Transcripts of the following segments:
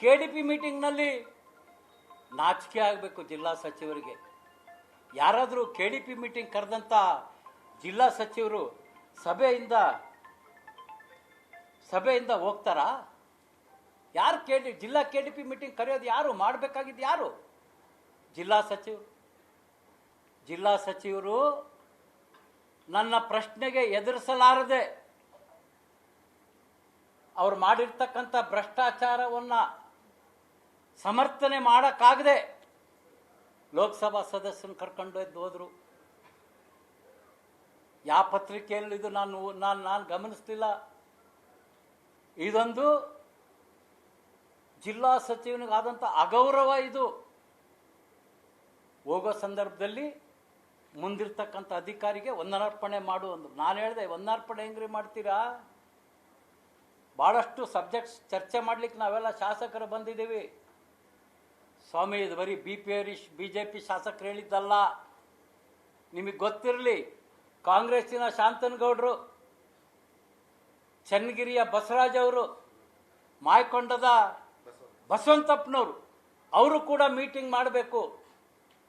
KDP ಮೀಟಿಂಗ್ನಲ್ಲಿ ನಾಚಿಕೆ ಆಗಬೇಕು ಜಿಲ್ಲಾ ಸಚಿವರಿಗೆ. ಯಾರಾದರೂ KDP ಮೀಟಿಂಗ್ ಕರೆದಂಥ ಜಿಲ್ಲಾ ಸಚಿವರು ಸಭೆಯಿಂದ ಹೋಗ್ತಾರಾ? ಯಾರು ಜಿಲ್ಲಾ KDP ಮೀಟಿಂಗ್ ಕರೆಯೋದು ಯಾರು? ಮಾಡಬೇಕಾಗಿದ್ದು ಯಾರು? ಜಿಲ್ಲಾ ಸಚಿವರು ನನ್ನ ಪ್ರಶ್ನೆಗೆ ಎದುರಿಸಲಾರದೆ ಅವ್ರು ಮಾಡಿರ್ತಕ್ಕಂಥ ಭ್ರಷ್ಟಾಚಾರವನ್ನು ಸಮರ್ಥನೆ ಮಾಡೋಕ್ಕಾಗದೆ ಲೋಕಸಭಾ ಸದಸ್ಯನ ಕರ್ಕೊಂಡು ಹೋದ್ರು. ಯಾವ ಪತ್ರಿಕೆಯಲ್ಲಿ ಇದು ನಾನು ಗಮನಿಸ್ತಿಲ್ಲ. ಇದೊಂದು ಜಿಲ್ಲಾ ಸಚಿವನಿಗಾದಂಥ ಅಗೌರವ. ಇದು ಹೋಗೋ ಸಂದರ್ಭದಲ್ಲಿ ಮುಂದಿರ್ತಕ್ಕಂಥ ಅಧಿಕಾರಿಗೆ ವಂದನಾರ್ಪಣೆ ಮಾಡು ಅಂದ್ರು. ನಾನು ಹೇಳಿದೆ, ವಂದನಾರ್ಪಣೆ ಹೆಂಗ್ರಿ ಮಾಡ್ತೀರಾ? ಭಾಳಷ್ಟು ಸಬ್ಜೆಕ್ಟ್ಸ್ ಚರ್ಚೆ ಮಾಡ್ಲಿಕ್ಕೆ ನಾವೆಲ್ಲ ಶಾಸಕರು ಬಂದಿದ್ದೀವಿ. ಸ್ವಾಮಿ, ಇದು ಬರೀ BJP ಶಾಸಕರು ಹೇಳಿದ್ದಲ್ಲ. ನಿಮಗೆ ಗೊತ್ತಿರಲಿ, ಕಾಂಗ್ರೆಸ್ಸಿನ ಶಾಂತನಗೌಡರು, ಚನ್ನಗಿರಿಯ ಬಸವರಾಜ್ ಅವರು, ಮಾಯಕೊಂಡದ ಬಸವಂತಪ್ಪನವರು, ಅವರು ಕೂಡ ಮೀಟಿಂಗ್ ಮಾಡಬೇಕು,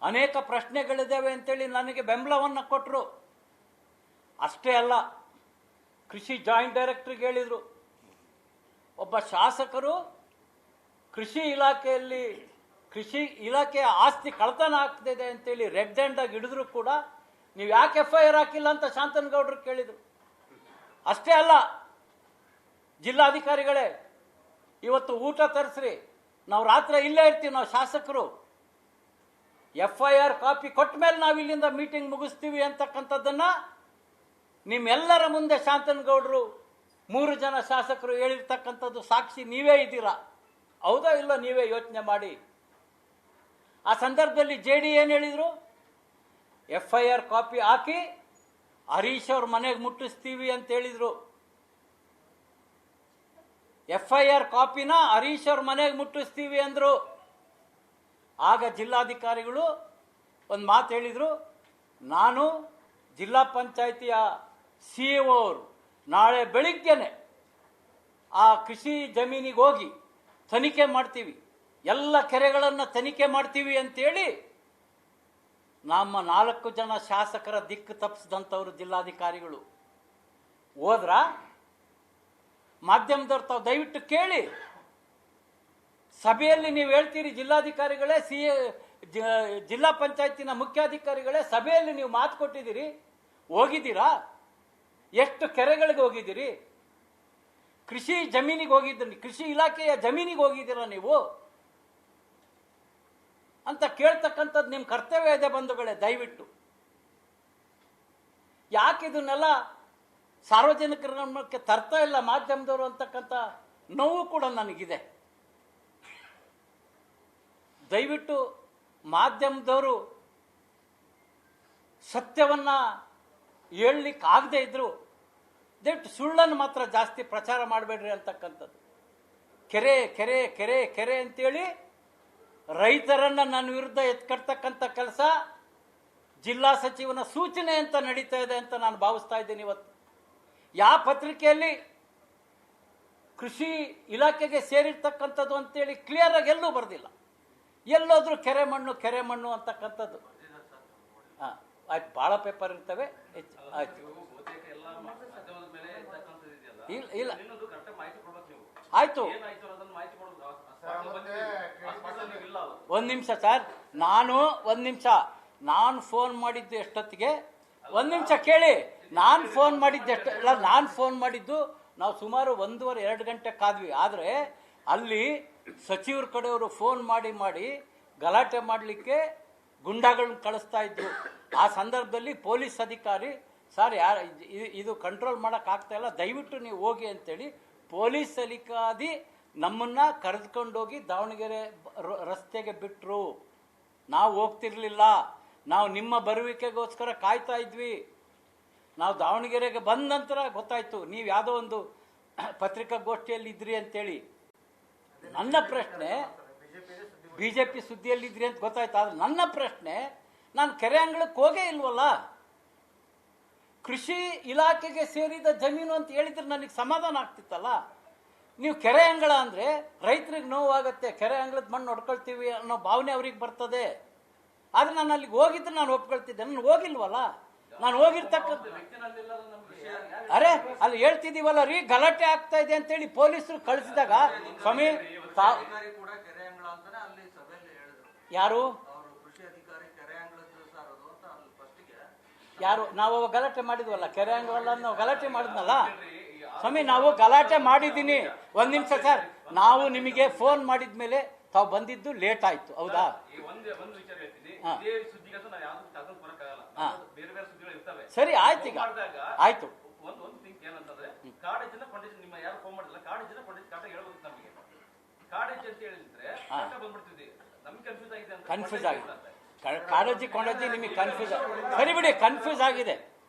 ಅನೇಕ ಪ್ರಶ್ನೆಗಳಿದ್ದಾವೆ ಅಂತೇಳಿ ನನಗೆ ಬೆಂಬಲವನ್ನು ಕೊಟ್ಟರು. ಅಷ್ಟೇ ಅಲ್ಲ, ಕೃಷಿ ಜಾಯಿಂಟ್ ಡೈರೆಕ್ಟರ್ಗೆ ಹೇಳಿದರು, ಒಬ್ಬ ಶಾಸಕರು ಕೃಷಿ ಇಲಾಖೆಯ ಆಸ್ತಿ ಕಳ್ತನ ಆಗ್ತಿದೆ ಅಂತೇಳಿ ರೆಡ್ ಹ್ಯಾಂಡಾಗಿ ಹಿಡಿದ್ರು ಕೂಡ ನೀವು ಯಾಕೆ FIR ಹಾಕಿಲ್ಲ ಅಂತ ಶಾಂತನಗೌಡರು ಕೇಳಿದರು. ಅಷ್ಟೇ ಅಲ್ಲ, ಜಿಲ್ಲಾಧಿಕಾರಿಗಳೇ ಇವತ್ತು ಊಟ ತರಿಸ್ರಿ, ನಾವು ರಾತ್ರಿ ಇಲ್ಲೇ ಇರ್ತೀವಿ, ನಾವು ಶಾಸಕರು FIR ಕಾಪಿ ಕೊಟ್ಟ ಮೇಲೆ ನಾವು ಇಲ್ಲಿಂದ ಮೀಟಿಂಗ್ ಮುಗಿಸ್ತೀವಿ ಅಂತಕ್ಕಂಥದ್ದನ್ನ ನಿಮ್ಮೆಲ್ಲರ ಮುಂದೆ ಶಾಂತನಗೌಡರು 3 ಜನ ಶಾಸಕರು ಹೇಳಿರ್ತಕ್ಕಂಥದ್ದು ಸಾಕ್ಷಿ ನೀವೇ ಇದ್ದೀರಾ. ಹೌದಾ ಇಲ್ಲ? ನೀವೇ ಯೋಚನೆ ಮಾಡಿ. ಆ ಸಂದರ್ಭದಲ್ಲಿ JD ಏನು ಹೇಳಿದ್ರು? FIR ಕಾಪಿ ಹಾಕಿ ಹರೀಶ್ ಅವ್ರ ಮನೆಗೆ ಮುಟ್ಟಿಸ್ತೀವಿ ಅಂತ ಹೇಳಿದ್ರು. FIR ಕಾಪಿನ ಹರೀಶ್ ಅವ್ರ ಮನೆಗೆ ಮುಟ್ಟಿಸ್ತೀವಿ ಅಂದ್ರು. ಆಗ ಜಿಲ್ಲಾಧಿಕಾರಿಗಳು ಒಂದು ಮಾತು ಹೇಳಿದರು, ನಾನು ಜಿಲ್ಲಾ ಪಂಚಾಯಿತಿಯ CEO ಅವರು ನಾಳೆ ಬೆಳಿಗ್ಗೆನೆ ಆ ಕೃಷಿ ಜಮೀನಿಗೆ ಹೋಗಿ ತನಿಖೆ ಮಾಡ್ತೀವಿ, ಎಲ್ಲ ಕೆರೆಗಳನ್ನು ತನಿಖೆ ಮಾಡ್ತೀವಿ ಅಂತೇಳಿ ನಮ್ಮ 4 ಜನ ಶಾಸಕರ ದಿಕ್ಕು ತಪ್ಪಿಸಿದಂಥವ್ರು ಜಿಲ್ಲಾಧಿಕಾರಿಗಳು. ಹೋದ್ರ ಮಾಧ್ಯಮದವ್ರು ತಾವು ದಯವಿಟ್ಟು ಕೇಳಿ. ಸಭೆಯಲ್ಲಿ ನೀವು ಹೇಳ್ತೀರಿ, ಜಿಲ್ಲಾಧಿಕಾರಿಗಳೇ, ಜಿಲ್ಲಾ ಪಂಚಾಯತಿನ ಮುಖ್ಯಾಧಿಕಾರಿಗಳೇ, ಸಭೆಯಲ್ಲಿ ನೀವು ಮಾತು ಕೊಟ್ಟಿದ್ದೀರಿ, ಹೋಗಿದ್ದೀರಾ? ಎಷ್ಟು ಕೆರೆಗಳಿಗೆ ಹೋಗಿದ್ದೀರಿ? ಕೃಷಿ ಜಮೀನಿಗೆ ಹೋಗಿದ್ದೀರಿ, ಕೃಷಿ ಇಲಾಖೆಯ ಜಮೀನಿಗೆ ಹೋಗಿದ್ದೀರಾ ನೀವು ಅಂತ ಕೇಳ್ತಕ್ಕಂಥದ್ದು ನಿಮ್ಮ ಕರ್ತವ್ಯ ಇದೆ ಬಂಧುಗಳೇ. ದಯವಿಟ್ಟು ಯಾಕೆ ಇದನ್ನೆಲ್ಲ ಸಾರ್ವಜನಿಕರ ಗಮನಕ್ಕೆ ತರ್ತಾ ಇಲ್ಲ ಮಾಧ್ಯಮದವರು ಅಂತಕ್ಕಂಥ ನೋವು ಕೂಡ ನನಗಿದೆ. ದಯವಿಟ್ಟು ಮಾಧ್ಯಮದವರು ಸತ್ಯವನ್ನ ಹೇಳಲಿಕ್ಕೆ ಆಗದೆ ಇದ್ರು ದಯವಿಟ್ಟು ಸುಳ್ಳನ್ನು ಮಾತ್ರ ಜಾಸ್ತಿ ಪ್ರಚಾರ ಮಾಡಬೇಡ್ರಿ ಅಂತಕ್ಕಂಥದ್ದು. ಕೆರೆ ಕೆರೆ ಕೆರೆ ಕೆರೆ ಅಂತೇಳಿ ರೈತರನ್ನ ನನ್ನ ವಿರುದ್ಧ ಎತ್ಕಡ್ತಕ್ಕಂಥ ಕೆಲಸ ಜಿಲ್ಲಾ ಸಚಿವನ ಸೂಚನೆ ಅಂತ ನಡೀತಾ ಇದೆ ಅಂತ ನಾನು ಭಾವಿಸ್ತಾ ಇದ್ದೀನಿ. ಇವತ್ತು ಯಾವ ಪತ್ರಿಕೆಯಲ್ಲಿ ಕೃಷಿ ಇಲಾಖೆಗೆ ಸೇರಿರ್ತಕ್ಕಂಥದ್ದು ಅಂತೇಳಿ ಕ್ಲಿಯರ್ ಆಗಿ ಎಲ್ಲೂ ಬರೆದಿಲ್ಲ. ಎಲ್ಲೋದ್ರೂ ಕೆರೆ ಮಣ್ಣು ಅಂತಕ್ಕಂಥದ್ದು. ಆಯ್ತು, ಭಾಳ ಪೇಪರ್ ಇರ್ತವೆ. ಆಯ್ತು, ಇಲ್ಲ ಆಯ್ತು, ಒಂದು ನಿಮಿಷ ಸರ್, ನಾನು ಫೋನ್ ಮಾಡಿದ್ದು ಎಷ್ಟೊತ್ತಿಗೆ? ಒಂದು ನಿಮಿಷ ಕೇಳಿ. ನಾನು ಫೋನ್ ಮಾಡಿದ್ದು ನಾವು ಸುಮಾರು 1:30-2 ಗಂಟೆ ಕಾದ್ವಿ. ಆದರೆ ಅಲ್ಲಿ ಸಚಿವರ ಕಡೆಯವರು ಫೋನ್ ಮಾಡಿ ಗಲಾಟೆ ಮಾಡಲಿಕ್ಕೆ ಗುಂಡಾಗಳನ್ನ ಕಳಿಸ್ತಾ ಇದ್ರು. ಆ ಸಂದರ್ಭದಲ್ಲಿ ಪೊಲೀಸ್ ಅಧಿಕಾರಿ, ಸರ್ ಇದು ಕಂಟ್ರೋಲ್ ಮಾಡೋಕ್ಕಾಗ್ತಾ ಇಲ್ಲ, ದಯವಿಟ್ಟು ನೀವು ಹೋಗಿ ಅಂತೇಳಿ ಪೊಲೀಸ್ ಅಧಿಕಾರಿ ನಮ್ಮನ್ನು ಕರೆದುಕೊಂಡೋಗಿ ದಾವಣಗೆರೆ ರಸ್ತೆಗೆ ಬಿಟ್ಟರು. ನಾವು ಹೋಗ್ತಿರ್ಲಿಲ್ಲ, ನಾವು ನಿಮ್ಮ ಬರುವಿಕೆಗೋಸ್ಕರ ಕಾಯ್ತಾ ಇದ್ವಿ. ನಾವು ದಾವಣಗೆರೆಗೆ ಬಂದ ನಂತರ ಗೊತ್ತಾಯ್ತು ನೀವು ಯಾವುದೋ ಒಂದು ಪತ್ರಿಕಾಗೋಷ್ಠಿಯಲ್ಲಿ ಇದ್ರಿ ಅಂತೇಳಿ. ನನ್ನ ಪ್ರಶ್ನೆ, BJP ಸುದ್ದಿಯಲ್ಲಿದ್ರಿ ಅಂತ ಗೊತ್ತಾಯ್ತು. ಆದ್ರೆ ನನ್ನ ಪ್ರಶ್ನೆ, ನಾನು ಕೆರೆ ಅಂಗಳಕ್ಕೆ ಹೋಗೇ ಇಲ್ವಲ್ಲ, ಕೃಷಿ ಇಲಾಖೆಗೆ ಸೇರಿದ ಜಮೀನು ಅಂತ ಹೇಳಿದ್ರೆ ನನಗೆ ಸಮಾಧಾನ ಆಗ್ತಿತ್ತಲ್ಲ. ನೀವು ಕೆರೆ ಅಂಗಳ ಅಂದರೆ ರೈತರಿಗೆ ನೋವಾಗುತ್ತೆ, ಕೆರೆ ಅಂಗಳದ ಮಣ್ಣು ಹೊಡ್ಕೊಳ್ತೀವಿ ಅನ್ನೋ ಭಾವನೆ ಅವ್ರಿಗೆ ಬರ್ತದೆ. ಆದರೆ ನಾನು ಅಲ್ಲಿಗೆ ಹೋಗಿದ್ರೆ ನಾನು ಒಪ್ಕೊಳ್ತಿದ್ದೆ, ನಾನು ಹೋಗಿಲ್ವಲ್ಲ. ನಾನು ಹೋಗಿರ್ತಕ್ಕಂಥ ಅರೆ ಅಲ್ಲಿ ಹೇಳ್ತಿದ್ದೀವಲ್ಲ ರೀ, ಗಲಾಟೆ ಆಗ್ತಾ ಇದೆ ಅಂತೇಳಿ ಪೊಲೀಸರು ಕಳಿಸಿದಾಗ ಸ್ವಾಮಿ ಯಾರು ಯಾರು ನಾವು ಗಲಾಟೆ ಮಾಡಿದ್ವಲ್ಲ, ಕೆರೆ ಅಂಗವಲ್ಲ ನಾವು ಗಲಾಟೆ ಮಾಡಿದ್ನಲ್ಲ ಸ್ವಾಮಿ. ನಾವು ಗಲಾಟೆ ಮಾಡಿದ್ದೀನಿ. ಒಂದ್ ನಿಮಿಷ ಸರ್, ನಾವು ನಿಮಗೆ ಫೋನ್ ಮಾಡಿದ ಮೇಲೆ ತಾವು ಬಂದಿದ್ದು ಲೇಟ್ ಆಯ್ತು, ಹೌದಾ? ಸರಿ ಆಯ್ತು, ಈಗ ಆಯ್ತು. ಕನ್ಫ್ಯೂಸ್ ಆಗಿದೆ, ಕಾಳಜಿ ಕೊಂಡಜ್ಜಿ ನಿಮಗೆ ಕನ್ಫ್ಯೂಸ್. ಸರಿ ಬಿಡಿ, ಕನ್ಫ್ಯೂಸ್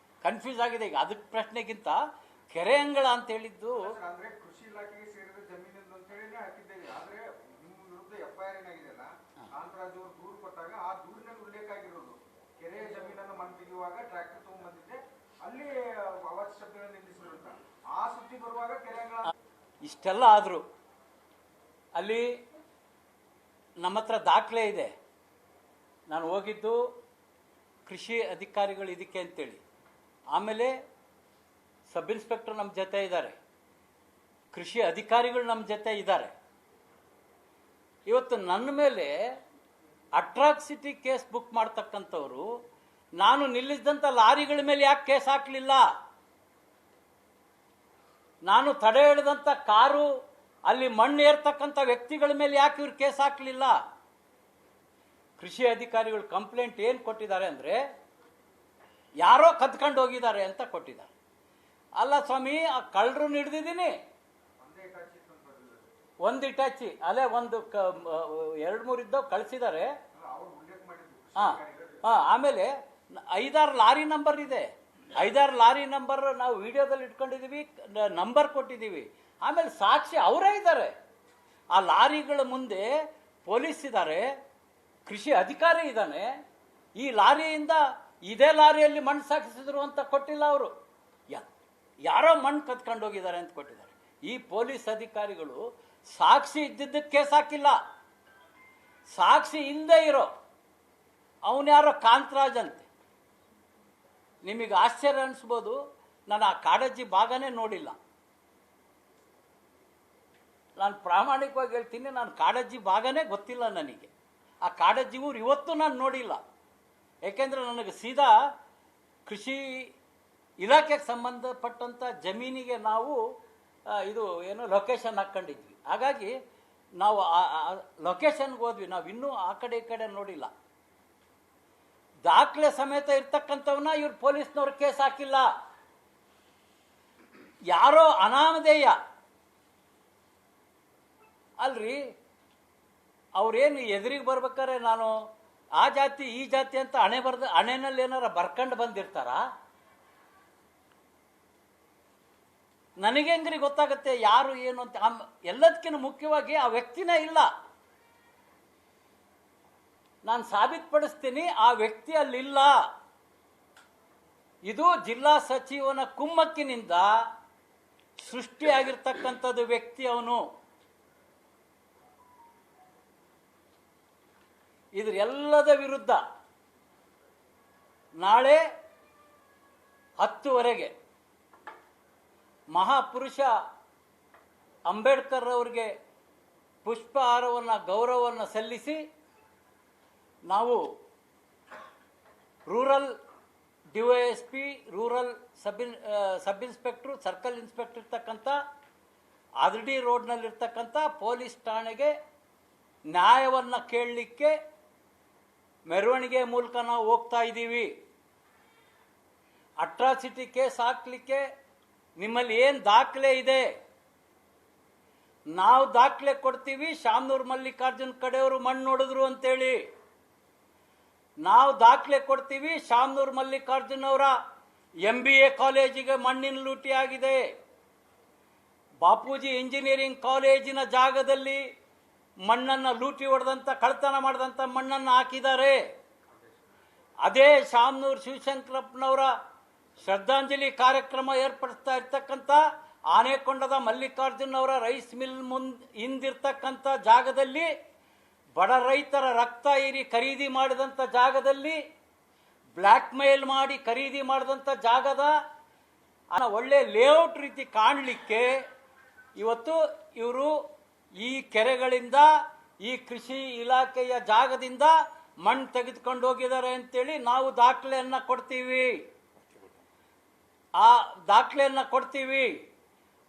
ಆಗಿದೆ ಈಗ. ಅದಕ್ಕೆ ಪ್ರಶ್ನೆಗಿಂತ ಕೆರೆ ಅಂಗಳ ಅಂತ ಹೇಳಿದ್ದು ಕೃಷಿ ಇಲಾಖೆಗೆ ಸೇರಿದ ಜಮೀನು ಅಂತ ಹೇಳಿ ಹಾಕಿದ್ದೇವೆ. ಆದ್ರೆ ನಿಮ್ಮ ವಿರುದ್ಧ FIR ಏನಾಗಿದೆಯಲ್ಲ, ಕಾಂತರಾಜ್ ಅವರು ದೂರು ಕೊಟ್ಟಾಗ ಆ ದೂರಿನಲ್ಲಿ ಉಲ್ಲೇಖ ಆಗಿರೋದು ಕೆರೆಯ ಜಮೀನನ್ನು ಮಣ್ಣು ತೆಗೆಯುವಾಗ ಟ್ರ್ಯಾಕ್ಟರ್ ತಗೊಂಡ್ಬಂದಿದ್ದೆ, ಅಲ್ಲಿ ಅವಾಚ್ಯ ಶಬ್ದಗಳನ್ನು ನಿಲ್ಲಿಸಿದ್ರು ಅಂತ ಆ ಸುದ್ದಿ ಬರುವಾಗ ಕೆರೆ ಅಂಗಳ. ಇಷ್ಟೆಲ್ಲ ಆದ್ರು ಅಲ್ಲಿ ನಮ್ಮ ಹತ್ರ ದಾಖಲೆ ಇದೆ. ನಾನು ಹೋಗಿದ್ದು ಕೃಷಿ ಅಧಿಕಾರಿಗಳು ಇದಕ್ಕೆ ಅಂತೇಳಿ, ಆಮೇಲೆ ಸಬ್ ಇನ್ಸ್ಪೆಕ್ಟರ್ ನಮ್ಮ ಜೊತೆ ಇದ್ದಾರೆ, ಕೃಷಿ ಅಧಿಕಾರಿಗಳು ನಮ್ಮ ಜೊತೆ ಇದ್ದಾರೆ. ಇವತ್ತು ನನ್ನ ಮೇಲೆ ಅಟ್ರಾಸಿಟಿ ಕೇಸ್ ಬುಕ್ ಮಾಡ್ತಕ್ಕಂಥವ್ರು ನಾನು ನಿಲ್ಲಿಸಿದಂಥ ಲಾರಿಗಳ ಮೇಲೆ ಯಾಕೆ ಕೇಸ್ ಹಾಕಲಿಲ್ಲ? ನಾನು ತಡೆ ಹಿಡಿದಂಥ ಕಾರು ಅಲ್ಲಿ ಮಣ್ಣು ಏರ್ತಕ್ಕಂಥ ವ್ಯಕ್ತಿಗಳ ಮೇಲೆ ಯಾಕೆ ಇವ್ರು ಕೇಸ್ ಹಾಕಲಿಲ್ಲ? ಕೃಷಿ ಅಧಿಕಾರಿಗಳು ಕಂಪ್ಲೇಂಟ್ ಏನು ಕೊಟ್ಟಿದ್ದಾರೆ ಅಂದರೆ, ಯಾರೋ ಕದ್ಕೊಂಡು ಹೋಗಿದ್ದಾರೆ ಅಂತ ಕೊಟ್ಟಿದ್ದಾರೆ. ಅಲ್ಲ ಸ್ವಾಮಿ, ಆ ಕಳ್ಳರನ್ನು ಹಿಡ್ದಿದ್ದೀನಿ, ಒಂದು ಇಟಾಚಿ ಅಲ್ಲೇ ಒಂದು 2-3 ಇದ್ದವು ಕಳಿಸಿದ್ದಾರೆ. ಆಮೇಲೆ 5-6 ಲಾರಿ ನಂಬರ್ ಇದೆ, 5-6 ಲಾರಿ ನಂಬರ್ ನಾವು ವಿಡಿಯೋದಲ್ಲಿ ಇಟ್ಕೊಂಡಿದ್ದೀವಿ, ನಂಬರ್ ಕೊಟ್ಟಿದ್ದೀವಿ. ಆಮೇಲೆ ಸಾಕ್ಷಿ ಅವರೇ ಇದ್ದಾರೆ. ಆ ಲಾರಿಗಳ ಮುಂದೆ ಪೊಲೀಸ್ ಇದ್ದಾರೆ, ಕೃಷಿ ಅಧಿಕಾರಿ ಇದ್ದಾನೆ. ಈ ಲಾರಿಯಿಂದ ಇದೇ ಲಾರಿಯಲ್ಲಿ ಮಣ್ಣು ಸಾಗಿಸಿದ್ರು ಅಂತ ಕೊಟ್ಟಿಲ್ಲ ಅವರು, ಯಾರೋ ಮಣ್ಣು ಕತ್ಕೊಂಡು ಹೋಗಿದ್ದಾರೆ ಅಂತ ಕೊಟ್ಟಿದ್ದಾರೆ. ಈ ಪೊಲೀಸ್ ಅಧಿಕಾರಿಗಳು ಸಾಕ್ಷಿ ಇದ್ದಿದ್ದಕ್ಕೆ ಕೇಸ್ ಹಾಕಿಲ್ಲ. ಸಾಕ್ಷಿ ಇಲ್ಲದೆ ಇರೋ ಅವನ್ಯಾರೋ ಕಾಂತರಾಜ್ ಅಂತೆ. ನಿಮಗೆ ಆಶ್ಚರ್ಯ ಅನಿಸ್ಬೋದು, ನಾನು ಆ ಕಾಡಜ್ಜಿ ಭಾಗನೇ ನೋಡಿಲ್ಲ. ನಾನು ಪ್ರಾಮಾಣಿಕವಾಗಿ ಹೇಳ್ತೀನಿ, ನಾನು ಕಾಡಜ್ಜಿ ಭಾಗನೇ ಗೊತ್ತಿಲ್ಲ ನನಗೆ. ಆ ಕಾಡಜ್ಜಿ ಊರು ಇವತ್ತು ನಾನು ನೋಡಿಲ್ಲ. ಏಕೆಂದರೆ ನನಗೆ ಸೀದಾ ಕೃಷಿ ಇಲಾಖೆಗೆ ಸಂಬಂಧಪಟ್ಟಂಥ ಜಮೀನಿಗೆ ನಾವು ಇದು ಏನು ಲೊಕೇಶನ್ ಹಾಕ್ಕೊಂಡಿದ್ವಿ. ಹಾಗಾಗಿ ನಾವು ಲೊಕೇಶನ್ಗೆ ಹೋದ್ವಿ, ನಾವು ಇನ್ನೂ ಆ ಕಡೆ ಈ ಕಡೆ ನೋಡಿಲ್ಲ. ದಾಖಲೆ ಸಮೇತ ಇರ್ತಕ್ಕಂಥವನ್ನ ಇವ್ರು ಪೊಲೀಸ್ನವ್ರು ಕೇಸ್ ಹಾಕಿಲ್ಲ. ಯಾರೋ ಅನಾಮಧೇಯ ಅಲ್ರಿ, ಅವ್ರೇನು ಎದುರಿಗೆ ಬರ್ಬೇಕಾರೆ ನಾನು ಆ ಜಾತಿ ಈ ಜಾತಿ ಅಂತ ಹಣೆನಲ್ಲಿ ಏನಾರ ಬರ್ಕೊಂಡು ಬಂದಿರ್ತಾರ? ನನಗೆ ಹೆಂಗ್ರಿ ಗೊತ್ತಾಗತ್ತೆ ಯಾರು ಏನು ಅಂತ? ಎಲ್ಲದಕ್ಕಿಂತ ಮುಖ್ಯವಾಗಿ ಆ ವ್ಯಕ್ತಿನೇ ಇಲ್ಲ. ನಾನು ಸಾಬೀತುಪಡಿಸ್ತೀನಿ, ಆ ವ್ಯಕ್ತಿ ಅಲ್ಲಿಲ್ಲ. ಇದು ಜಿಲ್ಲಾ ಸಚಿವನ ಕುಮ್ಮಕ್ಕಿನಿಂದ ಸೃಷ್ಟಿಯಾಗಿರ್ತಕ್ಕಂಥದ್ದು ವ್ಯಕ್ತಿ ಅವನು. ಇದ್ರ ಎಲ್ಲದ ವಿರುದ್ಧ ನಾಳೆ 10 ಮಹಾಪುರುಷ ಅಂಬೇಡ್ಕರ್ ಅವರಿಗೆ ಪುಷ್ಪಹಾರವನ್ನು ಗೌರವವನ್ನು ಸಲ್ಲಿಸಿ ನಾವು rural DYSP, rural sub inspector, circle inspector ಇರ್ತಕ್ಕಂಥ ಆರ್ಡಿ ರೋಡ್ನಲ್ಲಿರ್ತಕ್ಕಂಥ ಪೊಲೀಸ್ ಠಾಣೆಗೆ ನ್ಯಾಯವನ್ನು ಕೇಳಲಿಕ್ಕೆ ಮೆರವಣಿಗೆ ಮೂಲಕ ನಾವು ಹೋಗ್ತಾ ಇದ್ದೀವಿ. ಅಟ್ರಾಸಿಟಿ ಕೇಸ್ ಹಾಕ್ಲಿಕ್ಕೆ ನಿಮ್ಮಲ್ಲಿ ಏನು ದಾಖಲೆ ಇದೆ? ನಾವು ದಾಖಲೆ ಕೊಡ್ತೀವಿ. ಶಾಮನೂರು ಮಲ್ಲಿಕಾರ್ಜುನ್ ಕಡೆಯವರು ಮಣ್ಣು ನೋಡಿದ್ರು ಅಂತೇಳಿ ನಾವು ದಾಖಲೆ ಕೊಡ್ತೀವಿ. ಶಾಮನೂರು ಮಲ್ಲಿಕಾರ್ಜುನ್ ಅವರ MBA ಕಾಲೇಜಿಗೆ ಮಣ್ಣಿನ ಲೂಟಿ ಆಗಿದೆ. ಬಾಪೂಜಿ ಇಂಜಿನಿಯರಿಂಗ್ ಕಾಲೇಜಿನ ಜಾಗದಲ್ಲಿ ಮಣ್ಣನ್ನು ಲೂಟಿ ಹೊಡೆದಂಥ, ಕಳ್ತನ ಮಾಡಿದಂಥ ಮಣ್ಣನ್ನು ಹಾಕಿದ್ದಾರೆ. ಅದೇ ಶಾಮನೂರು ಶಿವಶಂಕರಪ್ಪನವರ ಶ್ರದ್ಧಾಂಜಲಿ ಕಾರ್ಯಕ್ರಮ ಏರ್ಪಡಿಸ್ತಾ ಇರ್ತಕ್ಕಂಥ ಆನೆಕೊಂಡದ ಮಲ್ಲಿಕಾರ್ಜುನ್ ಅವರ ರೈಸ್ ಮಿಲ್ ಹಿಂದಿರ್ತಕ್ಕಂಥ ಜಾಗದಲ್ಲಿ ಬಡ ರೈತರ ರಕ್ತ ಹೀರಿ ಖರೀದಿ ಮಾಡಿದಂಥ ಜಾಗದಲ್ಲಿ ಬ್ಲ್ಯಾಕ್ ಮೇಲ್ ಮಾಡಿ ಖರೀದಿ ಮಾಡಿದಂಥ ಜಾಗದ ಒಳ್ಳೆ ಲೇಔಟ್ ರೀತಿ ಕಾಣಲಿಕ್ಕೆ ಇವತ್ತು ಇವರು ಈ ಕೆರೆಗಳಿಂದ ಈ ಕೃಷಿ ಇಲಾಖೆಯ ಜಾಗದಿಂದ ಮಣ್ಣು ತೆಗೆದುಕೊಂಡು ಹೋಗಿದ್ದಾರೆ ಅಂತೇಳಿ ನಾವು ದಾಖಲೆಯನ್ನು ಕೊಡ್ತೀವಿ. ಆ ದಾಖಲೆಯನ್ನು ಕೊಡ್ತೀವಿ.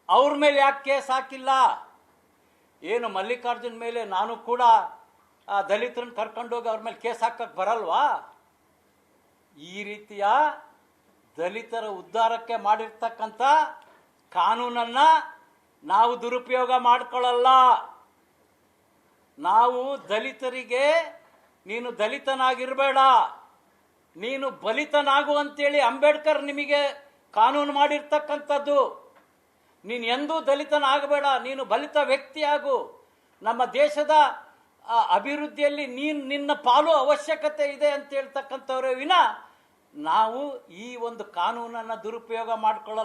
ಅವ್ರ ಮೇಲೆ ಯಾಕೆ ಕೇಸ್ ಹಾಕಿಲ್ಲ? ಏನು ಮಲ್ಲಿಕಾರ್ಜುನ್ ಮೇಲೆ ನಾನು ಕೂಡ ಆ ದಲಿತರನ್ನ ಕರ್ಕೊಂಡೋಗಿ ಅವ್ರ ಮೇಲೆ ಕೇಸ್ ಹಾಕಕ್ಕೆ ಬರಲ್ವಾ? ಈ ರೀತಿಯ ದಲಿತರ ಉದ್ಧಾರಕ್ಕೆ ಮಾಡಿರ್ತಕ್ಕಂಥ ಕಾನೂನನ್ನು ನಾವು ದುರುಪಯೋಗ ಮಾಡ್ಕೊಳ್ಳಲ್ಲ. ನಾವು ದಲಿತರಿಗೆ ನೀನು ದಲಿತನಾಗಿರಬೇಡ, ನೀನು ಬಲಿತನಾಗು ಅಂತೇಳಿ ಅಂಬೇಡ್ಕರ್ ನಿಮಗೆ ಕಾನೂನು ಮಾಡಿರ್ತಕ್ಕಂಥದ್ದು. ನೀನು ಎಂದೂ ದಲಿತನಾಗಬೇಡ, ನೀನು ಬಲಿತ ವ್ಯಕ್ತಿಯಾಗು. ನಮ್ಮ ದೇಶದ ಅಭಿವೃದ್ಧಿಯಲ್ಲಿ ನಿನ್ನ ಪಾಲು ಅವಶ್ಯಕತೆ ಇದೆ ಅಂತ ಹೇಳ್ತಕ್ಕಂಥವ್ರೆ ವಿನ ನಾವು ಈ ಒಂದು ಕಾನೂನನ್ನು ದುರುಪಯೋಗ ಮಾಡ್ಕೊಳ್ಳಲ್ಲ.